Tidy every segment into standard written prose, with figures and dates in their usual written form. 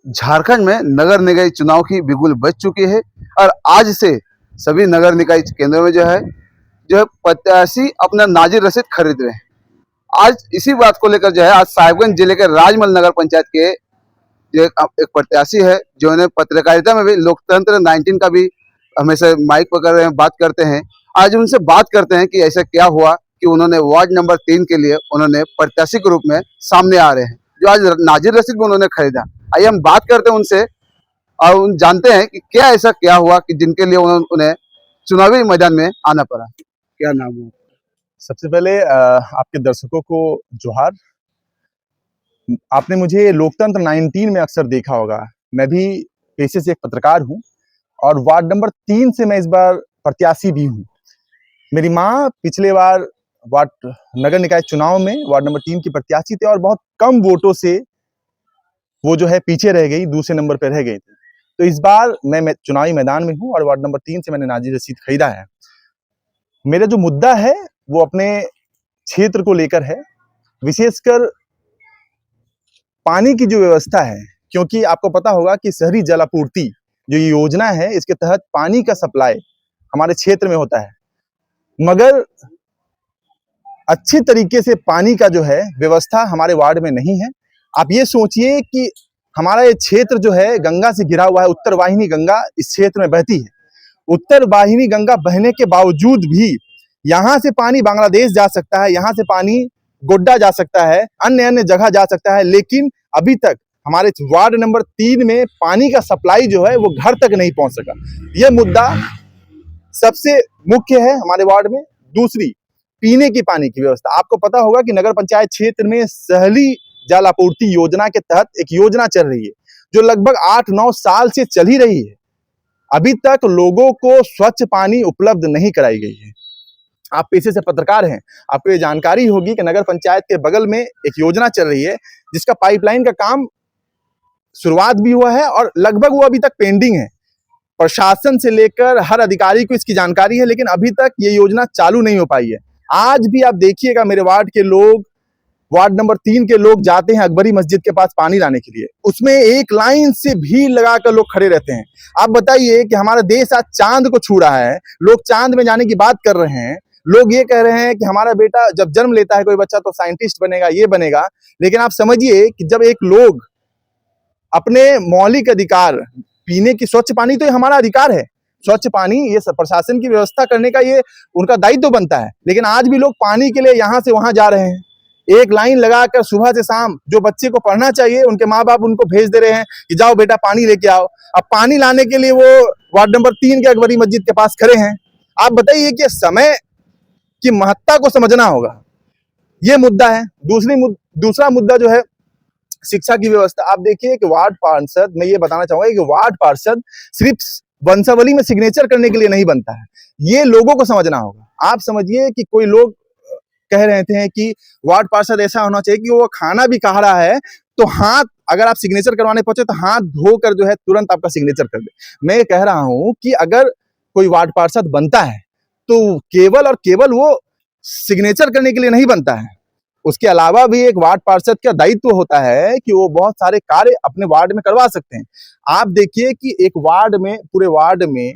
झारखंड में नगर निकाय चुनाव की बिगुल बज चुकी है और आज से सभी नगर निकाय केंद्रों में जो है प्रत्याशी अपना नाजिर रसीद खरीद रहे हैं। आज इसी बात को लेकर जो है आज साहिबगंज जिले के राजमहल नगर पंचायत के जो एक प्रत्याशी है, जो उन्हें पत्रकारिता में भी लोकतंत्र 19 का भी हमेशा माइक पकड़ रहे हैं, बात करते हैं। आज उनसे बात करते हैं कि ऐसा क्या हुआ कि उन्होंने वार्ड नंबर 3 के लिए उन्होंने प्रत्याशी के रूप में सामने आ रहे हैं, जो आज नाजिर रसीद भी उन्होंने खरीदा। आइए हम बात करते हैं उनसे और जानते हैं कि क्या ऐसा क्या हुआ कि जिनके लिए उन्हें चुनावी मैदान में आना पड़ा। क्या नाम है? सबसे पहले आपके दर्शकों को जोहार। आपने मुझे लोकतंत्र 19 में अक्सर देखा होगा। मैं भी पेशे से एक पत्रकार हूं और वार्ड नंबर 3 से मैं इस बार प्रत्याशी भी हूं। मेरी माँ पिछले बार वार्ड नगर निकाय चुनाव में वार्ड नंबर 3 की प्रत्याशी थे और बहुत कम वोटों से वो जो है पीछे रह गई, दूसरे नंबर पर रह गई थी। तो इस बार मैं चुनावी मैदान में हूं और वार्ड नंबर 3 से मैंने नाजिर रसीद खरीदा है। मेरा जो मुद्दा है वो अपने क्षेत्र को लेकर है, विशेषकर पानी की जो व्यवस्था है, क्योंकि आपको पता होगा कि शहरी जल आपूर्ति जो ये योजना है, इसके तहत पानी का सप्लाई हमारे क्षेत्र में होता है, मगर अच्छी तरीके से पानी का जो है व्यवस्था हमारे वार्ड में नहीं है। आप ये सोचिए कि हमारा ये क्षेत्र जो है गंगा से घिरा हुआ है। उत्तर वाहिनी गंगा इस क्षेत्र में बहती है। उत्तर वाहिनी गंगा बहने के बावजूद भी यहाँ से पानी बांग्लादेश जा सकता है, यहाँ से पानी गोड्डा जा सकता है, अन्य अन्य जगह जा सकता है, लेकिन अभी तक हमारे वार्ड नंबर 3 में पानी का सप्लाई जो है वो घर तक नहीं पहुंच सका। यह मुद्दा सबसे मुख्य है हमारे वार्ड में। दूसरी, पीने की पानी की व्यवस्था। आपको पता होगा कि नगर पंचायत क्षेत्र में शहरी जल आपूर्ति योजना के तहत एक योजना चल रही है जो लगभग 8-9 साल से चल ही रही है। अभी तक लोगों को स्वच्छ पानी उपलब्ध नहीं कराई गई है। आप पेशे से पत्रकार हैं, आपको ये जानकारी होगी कि नगर पंचायत के बगल में एक योजना चल रही है जिसका पाइपलाइन का काम शुरुआत भी हुआ है और लगभग वो अभी तक पेंडिंग है। प्रशासन से लेकर हर अधिकारी को इसकी जानकारी है, लेकिन अभी तक ये योजना चालू नहीं हो पाई है। आज भी आप देखिएगा, मेरे वार्ड के लोग, वार्ड नंबर 3 के लोग जाते हैं अकबरी मस्जिद के पास पानी लाने के लिए, उसमें एक लाइन से भीड़ लगाकर लोग खड़े रहते हैं। आप बताइए कि हमारा देश आज चांद को छू रहा है, लोग चांद में जाने की बात कर रहे हैं, लोग ये कह रहे हैं कि हमारा बेटा जब जन्म लेता है कोई बच्चा तो साइंटिस्ट बनेगा, ये बनेगा। लेकिन आप समझिए कि जब एक लोग अपने मौलिक अधिकार, पीने की स्वच्छ पानी तो ये हमारा अधिकार है, स्वच्छ पानी ये प्रशासन की व्यवस्था करने का ये उनका दायित्व बनता है, लेकिन आज भी लोग पानी के लिए यहाँ से वहां जा रहे हैं। एक लाइन लगाकर सुबह से शाम, जो बच्चे को पढ़ना चाहिए उनके माँ बाप उनको भेज दे रहे हैं कि जाओ बेटा पानी लेके आओ। अब पानी लाने के लिए वो वार्ड नंबर 3 के अकबरी मस्जिद के पास खड़े हैं। आप बताइए कि समय की महत्ता को समझना होगा, ये मुद्दा है। दूसरा मुद्दा जो है शिक्षा की व्यवस्था। आप देखिए कि वार्ड पार्षद, मैं ये बताना चाहूंगा कि वार्ड पार्षद सिर्फ वंशावली में सिग्नेचर करने के लिए नहीं बनता है, ये लोगों को समझना होगा। आप समझिए कि कोई लोग कह रहे थे कि वार्ड पार्षद ऐसा होना चाहिए कि वो खाना भी खा रहा है तो हाथ, अगर आप सिग्नेचर करवाने पहुंचे तो हाथ धोकर जो है तुरंत आपका सिग्नेचर कर दे। मैं कह रहा हूं कि अगर कोई वार्ड पार्षद बनता है तो केवल और केवल वो सिग्नेचर करने के लिए नहीं बनता है, उसके अलावा भी एक वार्ड पार्षद का दायित्व होता है कि वो बहुत सारे कार्य अपने वार्ड में करवा सकते हैं। आप देखिए कि एक वार्ड में, पूरे वार्ड में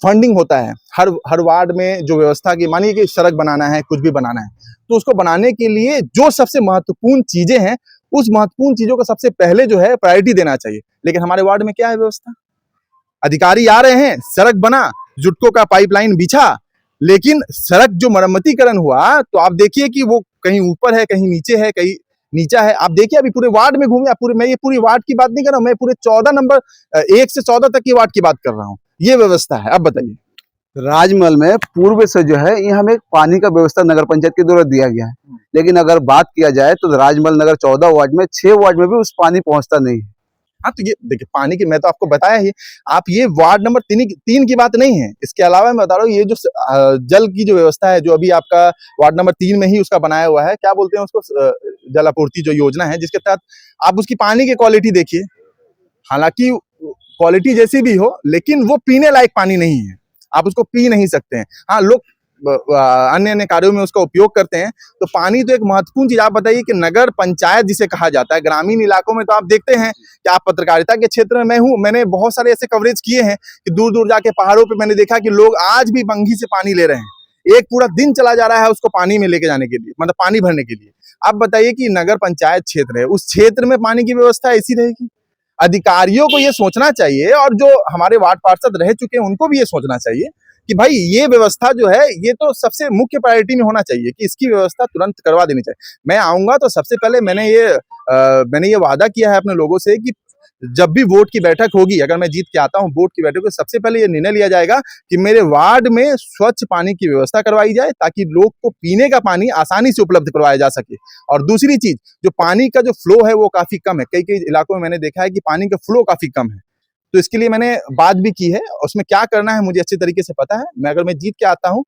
फंडिंग होता है। हर वार्ड में जो व्यवस्था की, मानिए कि सड़क बनाना है, कुछ भी बनाना है, तो उसको बनाने के लिए जो सबसे महत्वपूर्ण चीजें हैं, उस महत्वपूर्ण चीजों को सबसे पहले जो है प्रायोरिटी देना चाहिए। लेकिन हमारे वार्ड में क्या है व्यवस्था? अधिकारी आ रहे हैं, सड़क बना, जुटको का पाइपलाइन बिछा, लेकिन सड़क जो मरम्मतीकरण हुआ तो आप देखिए कि वो कहीं ऊपर है, कहीं नीचे है, कहीं नीचा है। आप देखिए अभी पूरे वार्ड में घूमे, मैं ये पूरी वार्ड की बात नहीं कर रहा हूं, मैं पूरे 14 नंबर 1 से 14 तक की वार्ड की बात कर रहा हूं। ये व्यवस्था है। अब बताइए, राजमहल में पूर्व से जो है यहाँ में पानी का व्यवस्था नगर पंचायत के द्वारा दिया गया है, लेकिन अगर बात किया जाए तो राजमहल नगर 14 वार्ड में 6 वार्ड में भी उस पानी पहुंचता नहीं है। हाँ, तो ये देखिए पानी की, मैं तो आपको बताया ही, आप ये वार्ड नंबर 3 की बात नहीं है, इसके अलावा मैं बता रहा हूँ ये जो जल की जो व्यवस्था है, जो अभी आपका वार्ड नंबर 3 में ही उसका बनाया हुआ है, क्या बोलते हैं उसको, जल आपूर्ति जो योजना है, जिसके तहत आप उसकी पानी की क्वालिटी देखिए। हालांकि क्वालिटी जैसी भी हो, लेकिन वो पीने लायक पानी नहीं है, आप उसको पी नहीं सकते हैं। हाँ, लोग अन्य अन्य कार्यों में उसका उपयोग करते हैं। तो पानी तो एक महत्वपूर्ण चीज। आप बताइए कि नगर पंचायत जिसे कहा जाता है, ग्रामीण इलाकों में तो आप देखते हैं कि आप पत्रकारिता के क्षेत्र में मैं हूँ, मैंने बहुत सारे ऐसे कवरेज किए हैं कि दूर दूर जाके पहाड़ों पे मैंने देखा कि लोग आज भी बंगी से पानी ले रहे हैं। एक पूरा दिन चला जा रहा है उसको पानी में लेके जाने के लिए, मतलब पानी भरने के लिए। आप बताइए कि नगर पंचायत क्षेत्र है, उस क्षेत्र में पानी की व्यवस्था ऐसी रहेगी? अधिकारियों को ये सोचना चाहिए, और जो हमारे वार्ड पार्षद रह चुके हैं उनको भी ये सोचना चाहिए कि भाई ये व्यवस्था जो है ये तो सबसे मुख्य प्रायोरिटी में होना चाहिए कि इसकी व्यवस्था तुरंत करवा देनी चाहिए। मैं आऊंगा तो सबसे पहले मैंने ये वादा किया है अपने लोगों से कि जब भी वोट की बैठक होगी, अगर मैं जीत के आता हूं वोट की बैठक, तो सबसे पहले ये निर्णय लिया जाएगा कि मेरे वार्ड में स्वच्छ पानी की व्यवस्था करवाई जाए, ताकि लोग को पीने का पानी आसानी से उपलब्ध करवाया जा सके। और दूसरी चीज, जो पानी का जो फ्लो है वो काफी कम है, कई कई इलाकों में मैंने देखा है कि पानी का फ्लो काफी कम है। तो इसके लिए मैंने बात भी की है, उसमें क्या करना है मुझे अच्छे तरीके से पता है। अगर मैं जीत के आता हूं,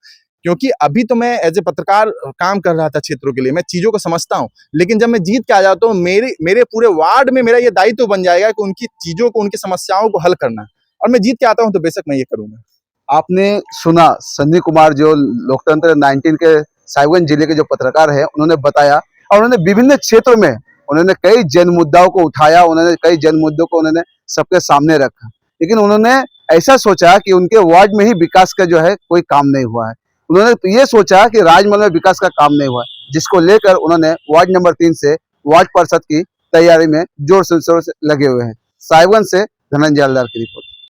क्योंकि अभी तो मैं एज ए पत्रकार काम कर रहा था क्षेत्रों के लिए, मैं चीजों को समझता हूं, लेकिन जब मैं जीत के आ जाता हूं, मेरे पूरे वार्ड में मेरा ये दायित्व बन जाएगा कि उनकी चीजों को, उनकी समस्याओं को हल करना है। और मैं जीत के आता हूं तो बेशक मैं ये करूंगा। आपने सुना सन्नी कुमार जो लोकतंत्र 19 के साहिबगंज जिले के जो पत्रकार है, उन्होंने बताया, और उन्होंने विभिन्न क्षेत्रों में उन्होंने कई जन मुद्दाओं को उठाया, उन्होंने कई जन मुद्दों को उन्होंने सबके सामने रखा। लेकिन उन्होंने ऐसा सोचा कि उनके वार्ड में ही विकास का जो है कोई काम नहीं हुआ है। उन्होंने ये सोचा कि राजमहल में विकास का काम नहीं हुआ है, जिसको लेकर उन्होंने वार्ड नंबर 3 से वार्ड पार्षद की तैयारी में जोर शोर से लगे हुए हैं। साहिबगंज से धनंजय हलदार की रिपोर्ट।